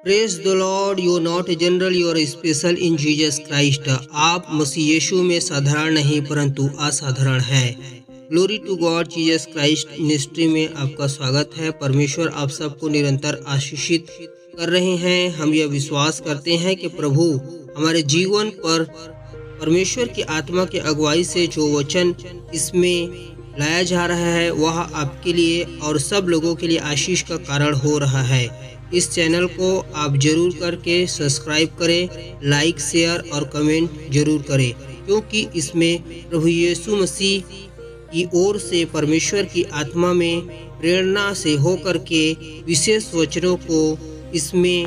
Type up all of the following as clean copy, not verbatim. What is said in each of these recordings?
Praise the Lord, you not general, you are special in Jesus Christ. आप मसीह यीशु में साधारण नहीं परंतु असाधारण है। Glory to God. Jesus Christ ministry में आपका स्वागत है। परमेश्वर आप सबको निरंतर आशीषित कर रहे हैं। हम यह विश्वास करते हैं कि प्रभु हमारे जीवन पर परमेश्वर की आत्मा की अगुवाई से जो वचन इसमें लाया जा रहा है वह आपके लिए और सब लोगों के लिए आशीष का कारण हो रहा है। इस चैनल को आप जरूर करके सब्सक्राइब करें, लाइक, शेयर और कमेंट जरूर करें, क्योंकि इसमें प्रभु यीशु मसीह की ओर से परमेश्वर की आत्मा में प्रेरणा से होकर के विशेष वचनों को इसमें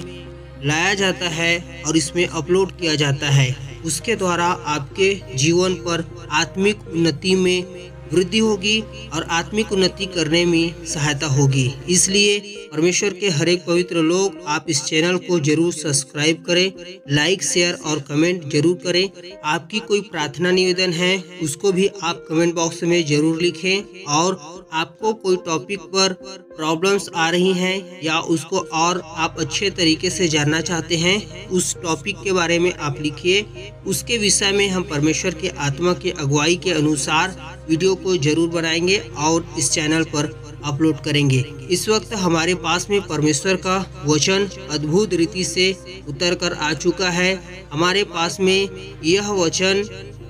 लाया जाता है और इसमें अपलोड किया जाता है। उसके द्वारा आपके जीवन पर आत्मिक उन्नति में वृद्धि होगी और आत्मिक उन्नति करने में सहायता होगी। इसलिए परमेश्वर के हर एक पवित्र लोग आप इस चैनल को जरूर सब्सक्राइब करें, लाइक, शेयर और कमेंट जरूर करें। आपकी कोई प्रार्थना निवेदन है उसको भी आप कमेंट बॉक्स में जरूर लिखें, और आपको कोई टॉपिक पर प्रॉब्लम्स आ रही हैं या उसको और आप अच्छे तरीके से जानना चाहते हैं, उस टॉपिक के बारे में आप लिखिए। उसके विषय में हम परमेश्वर के आत्मा की अगुवाई के अनुसार वीडियो को जरूर बनाएंगे और इस चैनल पर अपलोड करेंगे। इस वक्त हमारे पास में परमेश्वर का वचन अद्भुत रीति से उतर कर आ चुका है। हमारे पास में यह वचन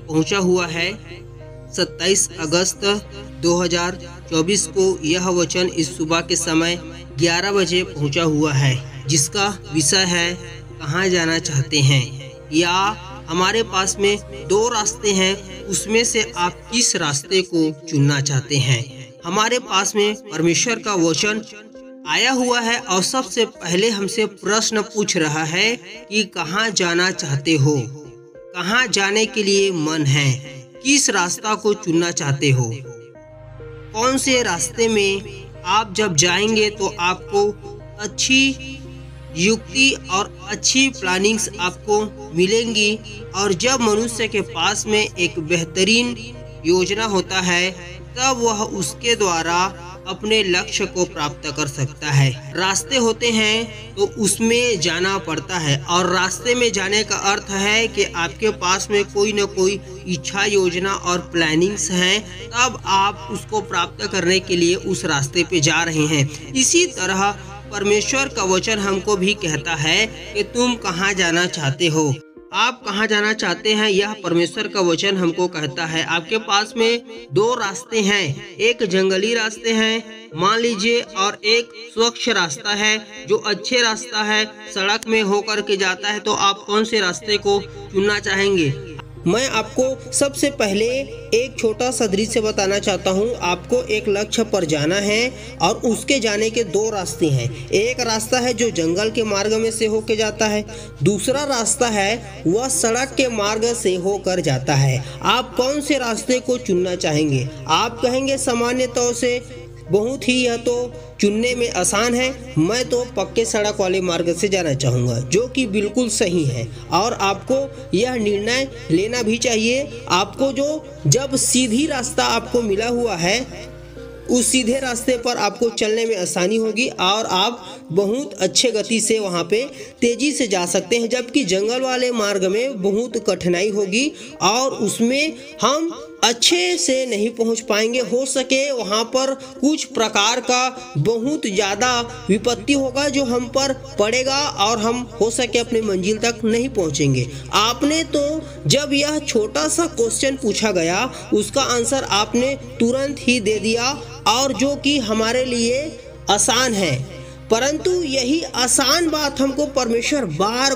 पहुंचा हुआ है 27 अगस्त 2024 को। यह वचन इस सुबह के समय 11 बजे पहुंचा हुआ है, जिसका विषय है कहाँ जाना चाहते हैं, या हमारे पास में दो रास्ते हैं, उसमें से आप किस रास्ते को चुनना चाहते हैं। हमारे पास में परमेश्वर का वचन आया हुआ है और सबसे पहले हमसे प्रश्न पूछ रहा है कि कहाँ जाना चाहते हो, कहाँ जाने के लिए मन है, किस रास्ता को चुनना चाहते हो, कौन से रास्ते में आप जब जाएंगे तो आपको अच्छी युक्ति और अच्छी प्लानिंग्स आपको मिलेंगी। और जब मनुष्य के पास में एक बेहतरीन योजना होता है तब वह उसके द्वारा अपने लक्ष्य को प्राप्त कर सकता है। रास्ते होते हैं तो उसमें जाना पड़ता है, और रास्ते में जाने का अर्थ है कि आपके पास में कोई न कोई इच्छा, योजना और प्लानिंग्स हैं, तब आप उसको प्राप्त करने के लिए उस रास्ते पे जा रहे हैं। इसी तरह परमेश्वर का वचन हमको भी कहता है कि तुम कहाँ जाना चाहते हो, आप कहाँ जाना चाहते हैं। यह परमेश्वर का वचन हमको कहता है आपके पास में दो रास्ते हैं, एक जंगली रास्ते हैं मान लीजिए, और एक स्वच्छ रास्ता है जो अच्छे रास्ता है, सड़क में होकर के जाता है। तो आप कौन से रास्ते को चुनना चाहेंगे। मैं आपको सबसे पहले एक छोटा सा दृश्य बताना चाहता हूँ। आपको एक लक्ष्य पर जाना है और उसके जाने के दो रास्ते हैं। एक रास्ता है जो जंगल के मार्ग में से होकर जाता है, दूसरा रास्ता है वह सड़क के मार्ग से होकर जाता है। आप कौन से रास्ते को चुनना चाहेंगे। आप कहेंगे सामान्य तौर से बहुत ही यह तो चुनने में आसान है, मैं तो पक्के सड़क वाले मार्ग से जाना चाहूँगा, जो कि बिल्कुल सही है। और आपको यह निर्णय लेना भी चाहिए। आपको जब सीधी रास्ता आपको मिला हुआ है उस सीधे रास्ते पर आपको चलने में आसानी होगी और आप बहुत अच्छे गति से वहाँ पे तेजी से जा सकते हैं, जबकि जंगल वाले मार्ग में बहुत कठिनाई होगी और उसमें हम अच्छे से नहीं पहुंच पाएंगे। हो सके वहाँ पर कुछ प्रकार का बहुत ज़्यादा विपत्ति होगा जो हम पर पड़ेगा और हम हो सके अपने मंजिल तक नहीं पहुँचेंगे। आपने तो जब यह छोटा सा क्वेश्चन पूछा गया उसका आंसर आपने तुरंत ही दे दिया, और जो कि हमारे लिए आसान है, परंतु यही आसान बात हमको परमेश्वर बार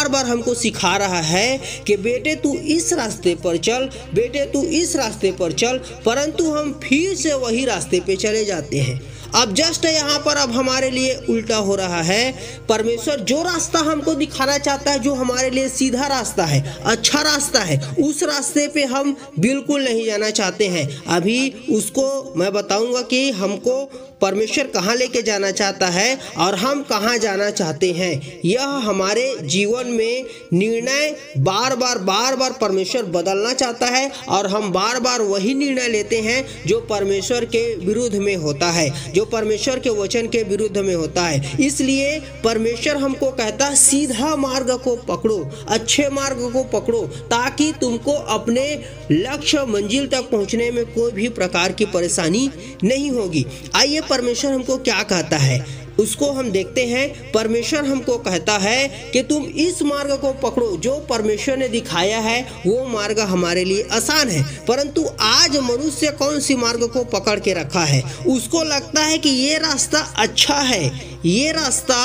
बार हमको सिखा रहा है कि बेटे तू इस रास्ते पर चल, बेटे तू इस रास्ते पर चल, परंतु हम फिर से वही रास्ते पे चले जाते हैं। अब जस्ट यहाँ पर अब हमारे लिए उल्टा हो रहा है। परमेश्वर जो रास्ता हमको दिखाना चाहता है, जो हमारे लिए सीधा रास्ता है, अच्छा रास्ता है, उस रास्ते पे हम बिल्कुल नहीं जाना चाहते हैं। अभी उसको मैं बताऊंगा कि हमको परमेश्वर कहाँ लेके जाना चाहता है और हम कहाँ जाना चाहते हैं। यह हमारे जीवन में निर्णय बार बार परमेश्वर बदलना चाहता है और हम बार बार वही निर्णय लेते हैं जो परमेश्वर के विरुद्ध में होता है, जो परमेश्वर के वचन के विरुद्ध में होता है। इसलिए परमेश्वर हमको कहता है सीधा मार्ग को पकड़ो, अच्छे मार्ग को पकड़ो, ताकि तुमको अपने लक्ष्य मंजिल तक पहुंचने में कोई भी प्रकार की परेशानी नहीं होगी। आइए परमेश्वर हमको क्या कहता है उसको हम देखते हैं। परमेश्वर हमको कहता है कि तुम इस मार्ग को पकड़ो, जो परमेश्वर ने दिखाया है वो मार्ग हमारे लिए आसान है। परंतु आज मनुष्य कौन सी मार्ग को पकड़ के रखा है, उसको लगता है कि ये रास्ता अच्छा है, ये रास्ता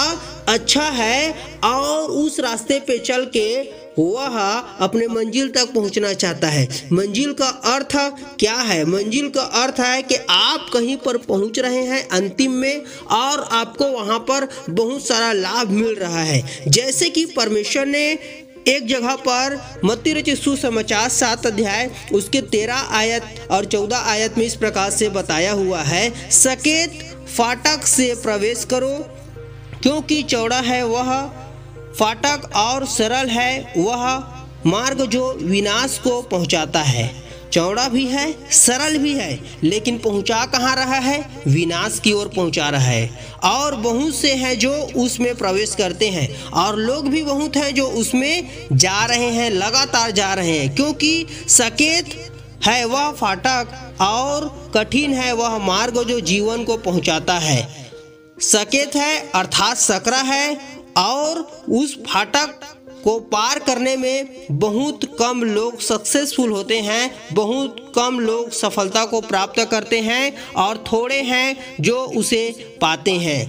अच्छा है और उस रास्ते पे चल के वह अपने मंजिल तक पहुंचना चाहता है। मंजिल का अर्थ क्या है? मंजिल का अर्थ है कि आप कहीं पर पहुंच रहे हैं अंतिम में और आपको वहां पर बहुत सारा लाभ मिल रहा है। जैसे कि परमेश्वर ने एक जगह पर मत्ती रचित सुसमाचार 7 अध्याय उसके 13 आयत और 14 आयत में इस प्रकार से बताया हुआ है, सकेत फाटक से प्रवेश करो, क्योंकि चौड़ा है वह फाटक और सरल है वह मार्ग जो विनाश को पहुंचाता है। चौड़ा भी है, सरल भी है, लेकिन पहुंचा कहाँ रहा है? विनाश की ओर पहुंचा रहा है। और बहुत से हैं जो उसमें प्रवेश करते हैं और लोग भी बहुत हैं जो उसमें जा रहे हैं, लगातार जा रहे हैं, क्योंकि सकेत है वह फाटक और कठिन है वह मार्ग जो जीवन को पहुंचाता है। सकेत है अर्थात सकरा है और उस फाटक को पार करने में बहुत कम लोग सक्सेसफुल होते हैं, बहुत कम लोग सफलता को प्राप्त करते हैं और थोड़े हैं जो उसे पाते हैं।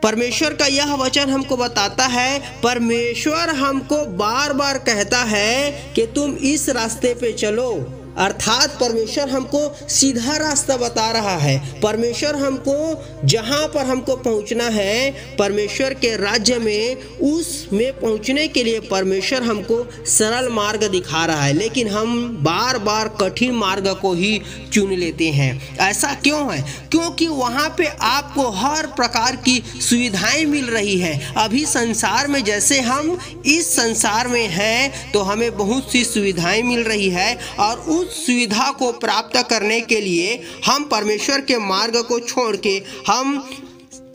परमेश्वर का यह वचन हमको बताता है, परमेश्वर हमको बार बार कहता है कि तुम इस रास्ते पे चलो, अर्थात परमेश्वर हमको सीधा रास्ता बता रहा है। परमेश्वर हमको जहाँ पर हमको पहुँचना है परमेश्वर के राज्य में, उसमें पहुँचने के लिए परमेश्वर हमको सरल मार्ग दिखा रहा है, लेकिन हम बार बार कठिन मार्ग को ही चुन लेते हैं। ऐसा क्यों है? क्योंकि वहाँ पे आपको हर प्रकार की सुविधाएं मिल रही है। अभी संसार में जैसे हम इस संसार में हैं तो हमें बहुत सी सुविधाएं मिल रही है और उस सुविधा को प्राप्त करने के लिए हम परमेश्वर के मार्ग को छोड़ के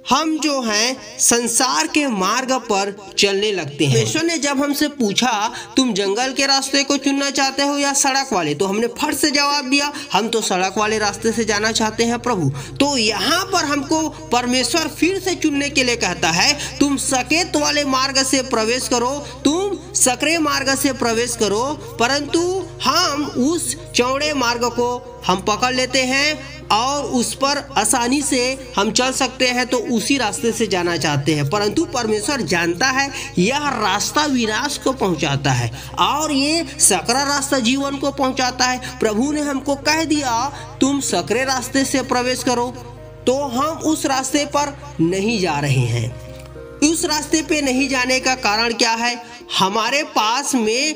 हम जो हैं संसार के मार्ग पर चलने लगते हैं। परमेश्वर ने जब हमसे पूछा तुम जंगल के रास्ते को चुनना चाहते हो या सड़क वाले, तो हमने फट से जवाब दिया हम तो सड़क वाले रास्ते से जाना चाहते हैं प्रभु। तो यहाँ पर हमको परमेश्वर फिर से चुनने के लिए कहता है, तुम सकेत वाले मार्ग से प्रवेश करो, तुम सकरे मार्ग से प्रवेश करो, परंतु हम उस चौड़े मार्ग को हम पकड़ लेते हैं और उस पर आसानी से हम चल सकते हैं, तो उसी रास्ते से जाना चाहते हैं। परंतु परमेश्वर जानता है यह रास्ता विनाश को पहुंचाता है और ये सकरा रास्ता जीवन को पहुंचाता है। प्रभु ने हमको कह दिया तुम सकरे रास्ते से प्रवेश करो, तो हम उस रास्ते पर नहीं जा रहे हैं। उस रास्ते पे नहीं जाने का कारण क्या है? हमारे पास में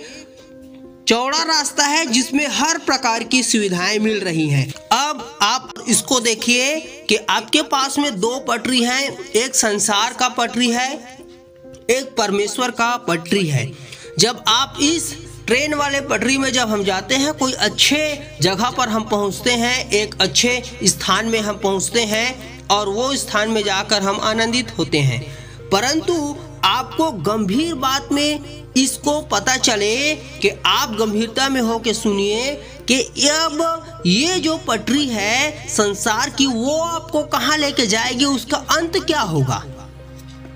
चौड़ा रास्ता है जिसमें हर प्रकार की सुविधाएं मिल रही हैं। अब आप इसको देखिए कि आपके पास में 2 पटरी हैं, एक संसार का पटरी है, एक परमेश्वर का पटरी है। जब आप इस ट्रेन वाले पटरी में जब हम जाते हैं, कोई अच्छे जगह पर हम पहुंचते हैं, एक अच्छे स्थान में हम पहुंचते हैं और वो स्थान में जाकर हम आनंदित होते हैं। परंतु आपको गंभीर बात में इसको पता चले कि आप गंभीरता में हो के सुनिए कि अब ये जो पटरी है संसार की, वो आपको कहाँ लेके जाएगी, उसका अंत क्या होगा।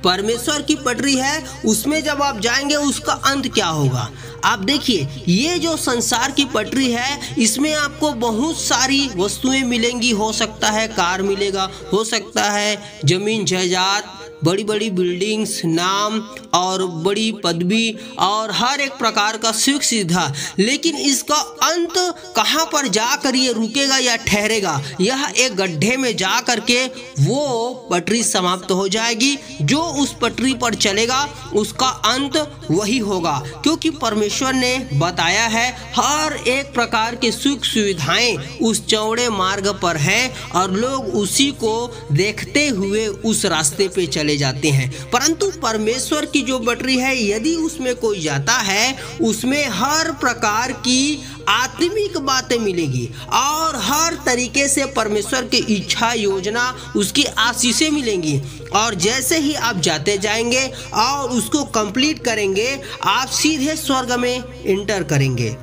परमेश्वर की पटरी है, उसमें जब आप जाएंगे उसका अंत क्या होगा। आप देखिए ये जो संसार की पटरी है इसमें आपको बहुत सारी वस्तुएं मिलेंगी, हो सकता है कार मिलेगा, हो सकता है जमीन जायदाद बड़ी बड़ी बिल्डिंग्स, नाम और बड़ी पदवी और हर एक प्रकार का सुख सुविधा, लेकिन इसका अंत कहाँ पर जाकर ये रुकेगा या ठहरेगा? यह एक गड्ढे में जा करके वो पटरी समाप्त हो जाएगी। जो उस पटरी पर चलेगा उसका अंत वही होगा, क्योंकि परमेश्वर ने बताया है हर एक प्रकार के सुख सुविधाएं उस चौड़े मार्ग पर हैं और लोग उसी को देखते हुए उस रास्ते पे चले जाते हैं। परंतु परमेश्वर की जो पटरी है, यदि उसमें कोई जाता है, उसमें हर प्रकार की आत्मिक बातें मिलेगी और हर तरीके से परमेश्वर की इच्छा, योजना, उसकी आशीषें मिलेंगी। और जैसे ही आप जाते जाएंगे और उसको कंप्लीट करेंगे, आप सीधे स्वर्ग में एंटर करेंगे,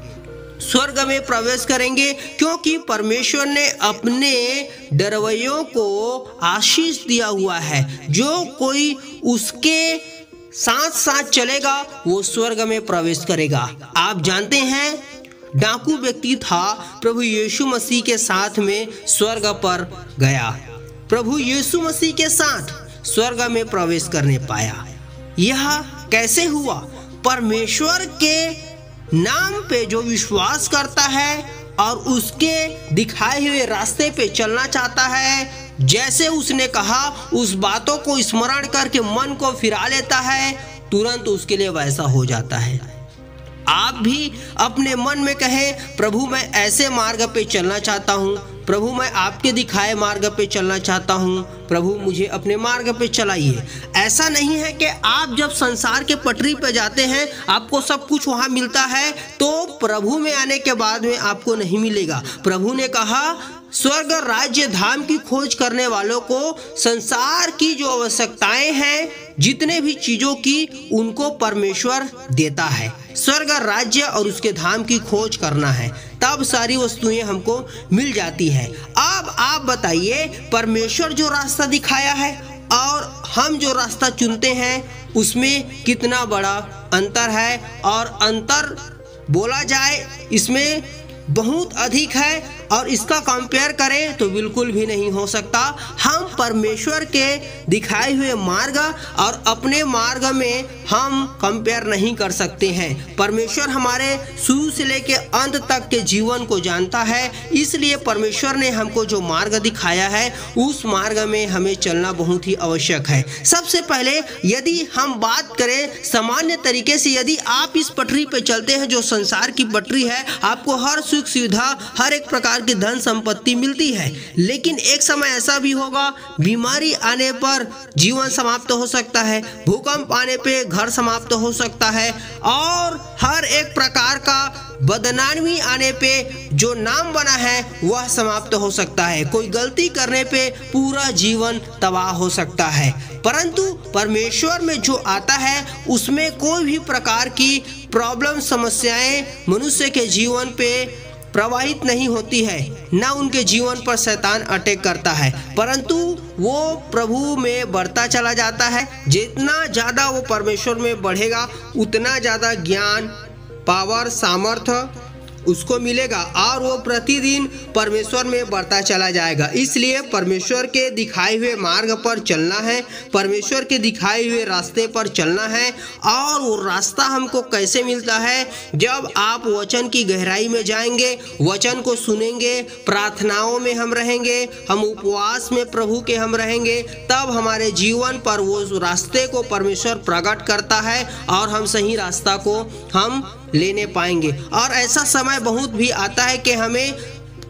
स्वर्ग में प्रवेश करेंगे, क्योंकि परमेश्वर ने अपने डरवैयों को आशीष दिया हुआ है। जो कोई उसके साथ साथ चलेगा वो स्वर्ग में प्रवेश करेगा। आप जानते हैं, डाकू व्यक्ति था, प्रभु यीशु मसीह के साथ में स्वर्ग पर गया, प्रभु यीशु मसीह के साथ स्वर्ग में प्रवेश करने पाया। यह कैसे हुआ? परमेश्वर के नाम पे जो विश्वास करता है और उसके दिखाए हुए रास्ते पे चलना चाहता है, जैसे उसने कहा उस बातों को स्मरण करके मन को फिरा लेता है, तुरंत उसके लिए वैसा हो जाता है। आप भी अपने मन में कहें, प्रभु मैं ऐसे मार्ग पे चलना चाहता हूँ, प्रभु मैं आपके दिखाए मार्ग पे चलना चाहता हूँ, प्रभु मुझे अपने मार्ग पे चलाइए। ऐसा नहीं है कि आप जब संसार के पटरी पे जाते हैं आपको सब कुछ वहाँ मिलता है, तो प्रभु में आने के बाद में आपको नहीं मिलेगा। प्रभु ने कहा स्वर्ग राज्य धाम की खोज करने वालों को संसार की जो आवश्यकताएं हैं, जितने भी चीजों की, उनको परमेश्वर देता है। स्वर्ग राज्य और उसके धाम की खोज करना है, तब सारी वस्तुएं हमको मिल जाती है। अब आप बताइए, परमेश्वर जो रास्ता दिखाया है और हम जो रास्ता चुनते हैं उसमें कितना बड़ा अंतर है। और अंतर बोला जाए इसमें बहुत अधिक है, और इसका कंपेयर करें तो बिल्कुल भी नहीं हो सकता। हम परमेश्वर के दिखाए हुए मार्ग और अपने मार्ग में हम कंपेयर नहीं कर सकते हैं। परमेश्वर हमारे शुरू से लेकर अंत तक के जीवन को जानता है, इसलिए परमेश्वर ने हमको जो मार्ग दिखाया है उस मार्ग में हमें चलना बहुत ही आवश्यक है। सबसे पहले यदि हम बात करें सामान्य तरीके से, यदि आप इस पटरी पे चलते हैं जो संसार की पटरी है, आपको हर सुख सुविधा, हर एक प्रकार की धन संपत्ति मिलती है, लेकिन एक समय ऐसा भी होगा, बीमारी आने पर जीवन समाप्त हो सकता है, भूकंप आने पे घर समाप्त हो सकता है, और हर एक प्रकार का बदनामी आने पे जो नाम बना है वह समाप्त हो सकता है। कोई गलती करने पे पूरा जीवन तबाह हो सकता है। परंतु परमेश्वर में जो आता है उसमें कोई भी प्रकार की प्रॉब्लम, समस्याएं मनुष्य के जीवन पे प्रवाहित नहीं होती है, ना उनके जीवन पर शैतान अटैक करता है, परंतु वो प्रभु में बढ़ता चला जाता है। जितना ज़्यादा वो परमेश्वर में बढ़ेगा उतना ज़्यादा ज्ञान, पावर, सामर्थ्य उसको मिलेगा और वो प्रतिदिन परमेश्वर में बढ़ता चला जाएगा। इसलिए परमेश्वर के दिखाए हुए मार्ग पर चलना है, परमेश्वर के दिखाए हुए रास्ते पर चलना है। और वो रास्ता हमको कैसे मिलता है? जब आप वचन की गहराई में जाएंगे, वचन को सुनेंगे, प्रार्थनाओं में हम रहेंगे, हम उपवास में प्रभु के हम रहेंगे, तब हमारे जीवन पर वो रास्ते को परमेश्वर प्रकट करता है और हम सही रास्ता को हम लेने पाएंगे। और ऐसा समय बहुत भी आता है कि हमें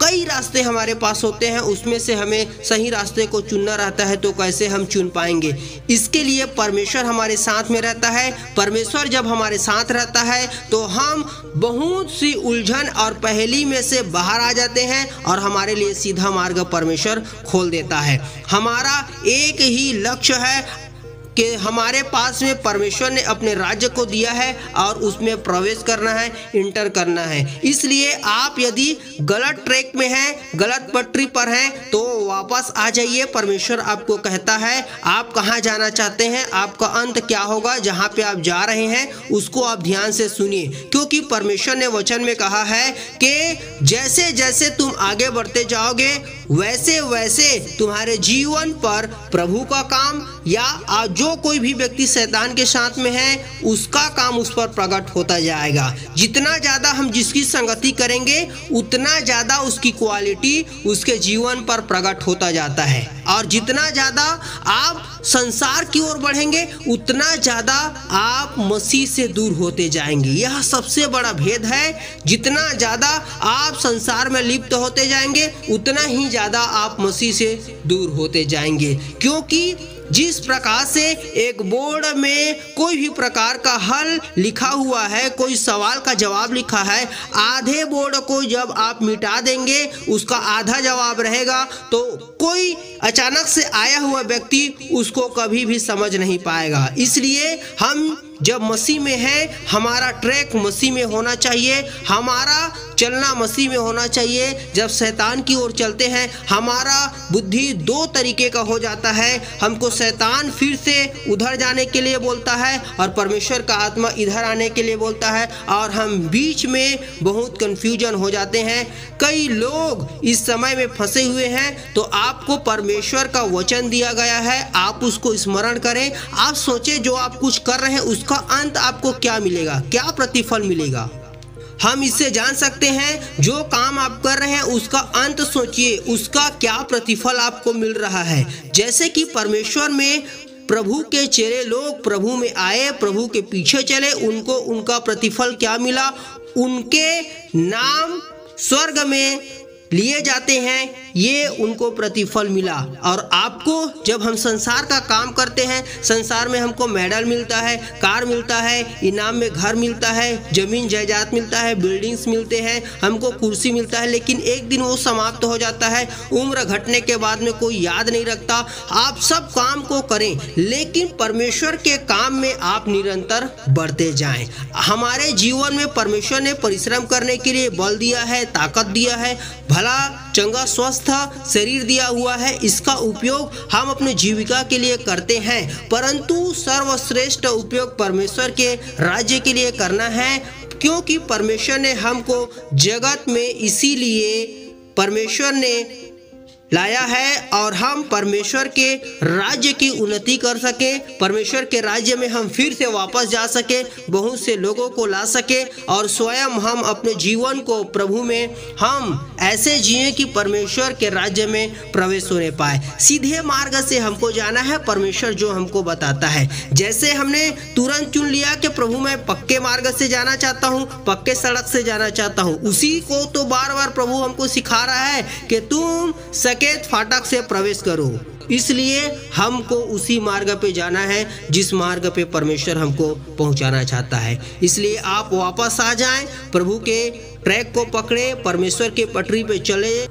कई रास्ते हमारे पास होते हैं, उसमें से हमें सही रास्ते को चुनना रहता है, तो कैसे हम चुन पाएंगे? इसके लिए परमेश्वर हमारे साथ में रहता है। परमेश्वर जब हमारे साथ रहता है तो हम बहुत सी उलझन और पहेली में से बाहर आ जाते हैं और हमारे लिए सीधा मार्ग परमेश्वर खोल देता है। हमारा एक ही लक्ष्य है कि हमारे पास में परमेश्वर ने अपने राज्य को दिया है और उसमें प्रवेश करना है, इंटर करना है। इसलिए आप यदि गलत ट्रैक में हैं, गलत पटरी पर हैं, तो वापस आ जाइए। परमेश्वर आपको कहता है आप कहाँ जाना चाहते हैं, आपका अंत क्या होगा, जहाँ पे आप जा रहे हैं उसको आप ध्यान से सुनिए, क्योंकि परमेश्वर ने वचन में कहा है कि जैसे जैसे तुम आगे बढ़ते जाओगे वैसे वैसे तुम्हारे जीवन पर प्रभु का काम या जो कोई भी व्यक्ति शैतान के साथ में है उसका काम उस पर प्रकट होता जाएगा। जितना ज़्यादा हम जिसकी संगति करेंगे उतना ज़्यादा उसकी क्वालिटी उसके जीवन पर प्रकट होता जाता है, और जितना ज़्यादा आप संसार की ओर बढ़ेंगे उतना ज़्यादा आप मसीह से दूर होते जाएंगे। यह सबसे बड़ा भेद है। जितना ज़्यादा आप संसार में लिप्त होते जाएंगे उतना ही ज़्यादा आप मसीह से दूर होते जाएंगे, क्योंकि जिस प्रकार से एक बोर्ड में कोई भी प्रकार का हल लिखा हुआ है, कोई सवाल का जवाब लिखा है, आधे बोर्ड को जब आप मिटा देंगे उसका आधा जवाब रहेगा, तो कोई अचानक से आया हुआ व्यक्ति उसको कभी भी समझ नहीं पाएगा। इसलिए हम जब मसीह में हैं, हमारा ट्रैक मसीह में होना चाहिए, हमारा चलना मसीह में होना चाहिए। जब शैतान की ओर चलते हैं हमारा बुद्धि दो तरीके का हो जाता है। हमको शैतान फिर से उधर जाने के लिए बोलता है और परमेश्वर का आत्मा इधर आने के लिए बोलता है, और हम बीच में बहुत कन्फ्यूजन हो जाते हैं। कई लोग इस समय में फंसे हुए हैं। तो आपको परमेश्वर का वचन दिया गया है, आप उसको स्मरण करें। आप सोचें जो आप कुछ कर रहे हैं उसका अंत आपको क्या मिलेगा, क्या प्रतिफल मिलेगा। हम इससे जान सकते हैं जो काम आप कर रहे हैं उसका अंत सोचिए, उसका क्या प्रतिफल आपको मिल रहा है। जैसे कि परमेश्वर में प्रभु के चेले लोग प्रभु में आए, प्रभु के पीछे चले, उनको उनका प्रतिफल क्या मिला, उनके नाम स्वर्ग में लिए जाते हैं, ये उनको प्रतिफल मिला। और आपको जब हम संसार का काम करते हैं, संसार में हमको मेडल मिलता है, कार मिलता है, इनाम में घर मिलता है, जमीन जायदाद मिलता है, बिल्डिंग्स मिलते हैं, हमको कुर्सी मिलता है, लेकिन एक दिन वो समाप्त हो जाता है। उम्र घटने के बाद में कोई याद नहीं रखता। आप सब काम को करें, लेकिन परमेश्वर के काम में आप निरंतर बढ़ते जाएं। हमारे जीवन में परमेश्वर ने परिश्रम करने के लिए बल दिया है, ताकत दिया है, भला चंगा स्वस्थ शरीर दिया हुआ है। इसका उपयोग हम अपने जीविका के लिए करते हैं, परंतु सर्वश्रेष्ठ उपयोग परमेश्वर के राज्य के लिए करना है, क्योंकि परमेश्वर ने हमको जगत में इसीलिए परमेश्वर ने लाया है, और हम परमेश्वर के राज्य की उन्नति कर सके, परमेश्वर के राज्य में हम फिर से वापस जा सके, बहुत से लोगों को ला सके, और स्वयं हम अपने जीवन को प्रभु में हम ऐसे जिए कि परमेश्वर के राज्य में प्रवेश होने पाए। सीधे मार्ग से हमको जाना है, परमेश्वर जो हमको बताता है। जैसे हमने तुरंत चुन लिया कि प्रभु मैं पक्के मार्ग से जाना चाहता हूँ, पक्के सड़क से जाना चाहता हूँ, उसी को तो बार बार प्रभु हमको सिखा रहा है कि तुम सकेत फाटक से प्रवेश करो। इसलिए हमको उसी मार्ग पे जाना है जिस मार्ग पे परमेश्वर हमको पहुंचाना चाहता है। इसलिए आप वापस आ जाएं, प्रभु के ट्रैक को पकड़े, परमेश्वर के पटरी पे चले,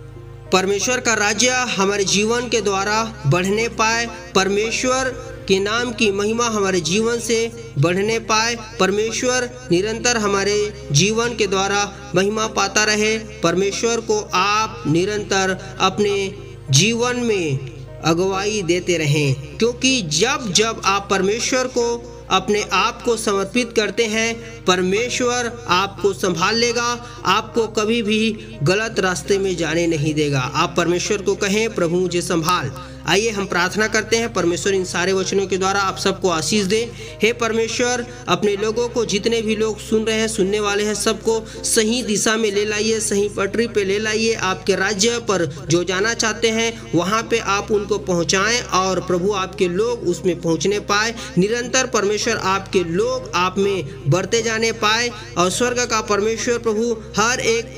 परमेश्वर का राज्य हमारे जीवन के द्वारा बढ़ने पाए, परमेश्वर के नाम की महिमा हमारे जीवन से बढ़ने पाए, परमेश्वर निरंतर हमारे जीवन के द्वारा महिमा पाता रहे। परमेश्वर को आप निरंतर अपने जीवन में अगुवाई देते रहें, क्योंकि जब जब आप परमेश्वर को अपने आप को समर्पित करते हैं, परमेश्वर आपको संभाल लेगा, आपको कभी भी गलत रास्ते में जाने नहीं देगा। आप परमेश्वर को कहें, प्रभु मुझे संभाल। आइए हम प्रार्थना करते हैं। परमेश्वर इन सारे वचनों के द्वारा आप सबको आशीष दे। हे परमेश्वर, अपने लोगों को, जितने भी लोग सुन रहे हैं, सुनने वाले हैं, सबको सही दिशा में ले लाइए, सही पटरी पे ले लाइए। आपके राज्य पर जो जाना चाहते हैं वहाँ पे आप उनको पहुँचाएं, और प्रभु आपके लोग उसमें पहुँचने पाए। निरंतर परमेश्वर आपके लोग आप में बढ़ते जाने पाए, और स्वर्ग का परमेश्वर प्रभु हर एक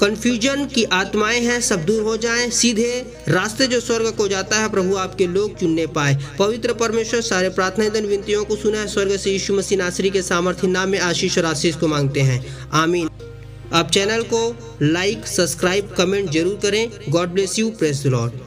कन्फ्यूजन की आत्माएं हैं सब दूर हो जाएं, सीधे रास्ते जो स्वर्ग को जाता है प्रभु आपके लोग चुनने पाए। पवित्र परमेश्वर सारे प्रार्थना धन विनतियों को सुना है, स्वर्ग से यीशु मसीह नासरी के सामर्थ्य नाम में आशीष और आशीष को मांगते हैं, आमीन। आप चैनल को लाइक, सब्सक्राइब, कमेंट जरूर करें। God bless you, praise the Lord.